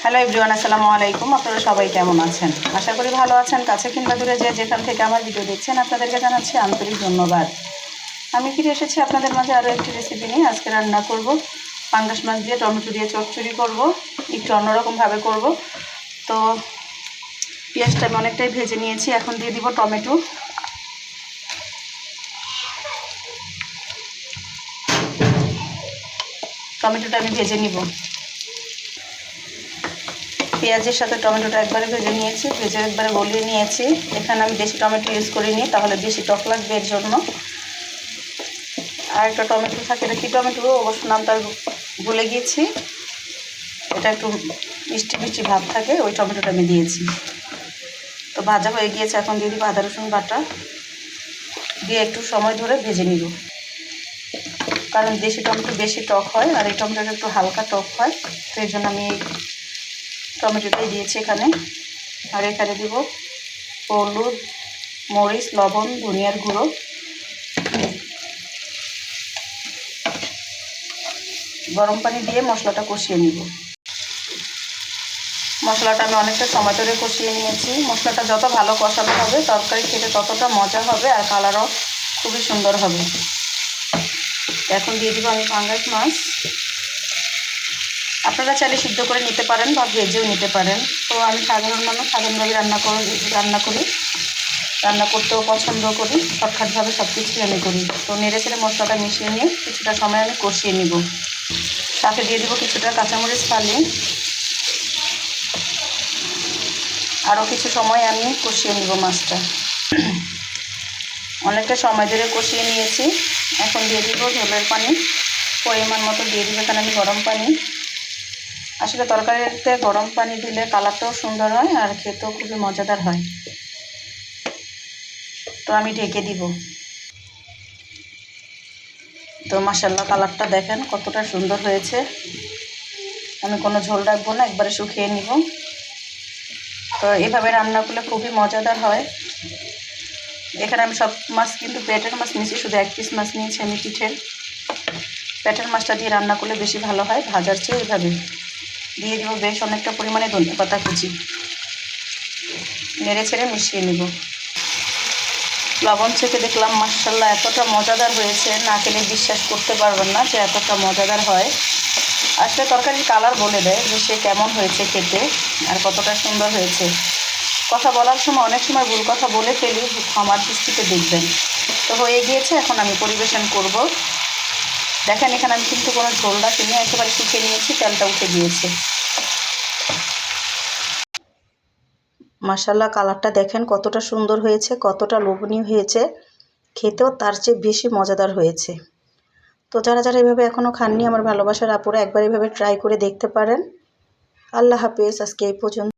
Hello everyone, আসসালামু আলাইকুম। আপনারা সবাই কেমন আছেন? আশা করি ভালো আছেন। কাছে কিংবা দূরে যে যেখান থেকে আমার ভিডিও দেখছেন আপনাদেরকে জানাচ্ছি আন্তরিক ধন্যবাদ। আমি ফিরে এসেছি আপনাদের মাঝে আরও একটি রেসিপি নিয়ে। আজকে রান্না করব পাঙ্গাস মাছ দিয়ে টমেটো দিয়ে চচ্চড়ি করব, একটু অন্যরকমভাবে করব। তো পেঁয়াজটা আমি অনেকটাই ভেজে নিয়েছি, এখন দিয়ে দিব টমেটো। টমেটোটা আমি ভেজে নিব। পেঁয়াজের সাথে টমেটোটা একবারে ভেজে নিয়েছি, ভেজে একবারে গলিয়ে নিয়েছি। এখানে আমি দেশি টমেটো ইউজ করিনি, তাহলে বেশি টক লাগবে এর জন্য। আর একটা টমেটো থাকে, এটা কি টমেটো অবশ্য নামটা ভুলে গিয়েছি, এটা একটু মিষ্টি মিষ্টি ভাব থাকে, ওই টমেটোটা আমি দিয়েছি। তো ভাজা হয়ে গিয়েছে, এখন দিয়ে দিব আদা রসুন বাটা দিয়ে একটু সময় ধরে ভেজে নিব। কারণ দেশি টমেটো বেশি টক হয় আর এই টমেটোটা একটু হালকা টক হয়, তো এই জন্য আমি এই টমেটোটাই দিয়েছি এখানে। আর এখানে দিব হলুদ, মরিচ, লবণ, ধনিয়ার গুঁড়ো। গরম পানি দিয়ে মশলাটা কষিয়ে নিব। মশলাটা আমি অনেকটা সময় ধরে কষিয়ে নিয়েছি। মশলাটা যত ভালো কষানো হবে তরকারি খেতে ততটা মজা হবে আর কালারও খুবই সুন্দর হবে। এখন দিয়ে দিব আমি পাঙ্গাস মাছ। আপনারা চাইলে সিদ্ধ করে নিতে পারেন বা ভেজেও নিতে পারেন। তো আমি সাধারণভাবে রান্না করি, রান্না করতেও পছন্দ করি, শর্টকাটভাবে সব কিছুই আমি করি। তো নেড়ে ছেড়ে মশলাটা মিশিয়ে নিয়ে কিছুটা সময় আমি কষিয়ে নিব। সাথে দিয়ে দেবো কিছুটা কাঁচামরিচ ফালি। আরও কিছু সময় আমি কষিয়ে নিব মাছটা। অনেকটা সময় ধরে কষিয়ে নিয়েছি। এখন দিয়ে দিব ঝোলের পানি, পরিমাণ মতো দিয়ে দিব এখানে আমি গরম পানি। আসলে তরকারিতে গরম পানি দিলে কালারটাও সুন্দর হয় আর খেতেও খুবই মজাদার হয়। তো আমি ঢেকে দিব। তো মাশাআল্লাহ কালারটা দেখেন কতটা সুন্দর হয়েছে। আমি কোনো ঝোল রাখবো না, একবারে শুকিয়ে নিব। তো এভাবে রান্না করলে খুবই মজাদার হয়। এখানে আমি সব মাছ কিন্তু পেটের মাছ নিয়েছি, শুধু এক পিস মাছ নিয়েছি আমি পিঠের। পেটের মাছটা দিয়ে রান্না করলে বেশি ভালো হয় ভাজার চেয়ে। এভাবে দিয়ে দেবো বেশ অনেকটা পরিমাণে ধনিয়া পাতা কুচি। নেড়ে ছেড়ে মিশিয়ে নিব। লবণ চেখে দেখলাম মাশাআল্লাহ এতটা মজাদার হয়েছে, না খেলে বিশ্বাস করতে পারবেন না যে এতটা মজাদার হয়। আসলে তরকারির কালার বলে দেয় যে সে কেমন হয়েছে খেতে আর কতটা সুন্দর হয়েছে। কথা বলার সময় অনেক সময় ভুল কথা বলে ফেলি, ক্ষমার দৃষ্টিতে দেখবেন। তো হয়ে গিয়েছে, এখন আমি পরিবেশন করব। দেখেন এখানে আমি কিন্তু কোনো ঝোল রাখিনি, একেবারে শুকিয়ে নিয়েছি, তেলটা উঠে গিয়েছে। মাশাআল্লাহ কালারটা দেখেন কতটা সুন্দর হয়েছে, কতটা লোভনীয় হয়েছে, খেতেও তার চেয়ে বেশি মজাদার হয়েছে। তো যারা যারা এভাবে এখনও খাননি আমার ভালোবাসার আপুরা একবার এভাবে ট্রাই করে দেখতে পারেন। আল্লাহ হাফেজ, আজকে এই পর্যন্ত।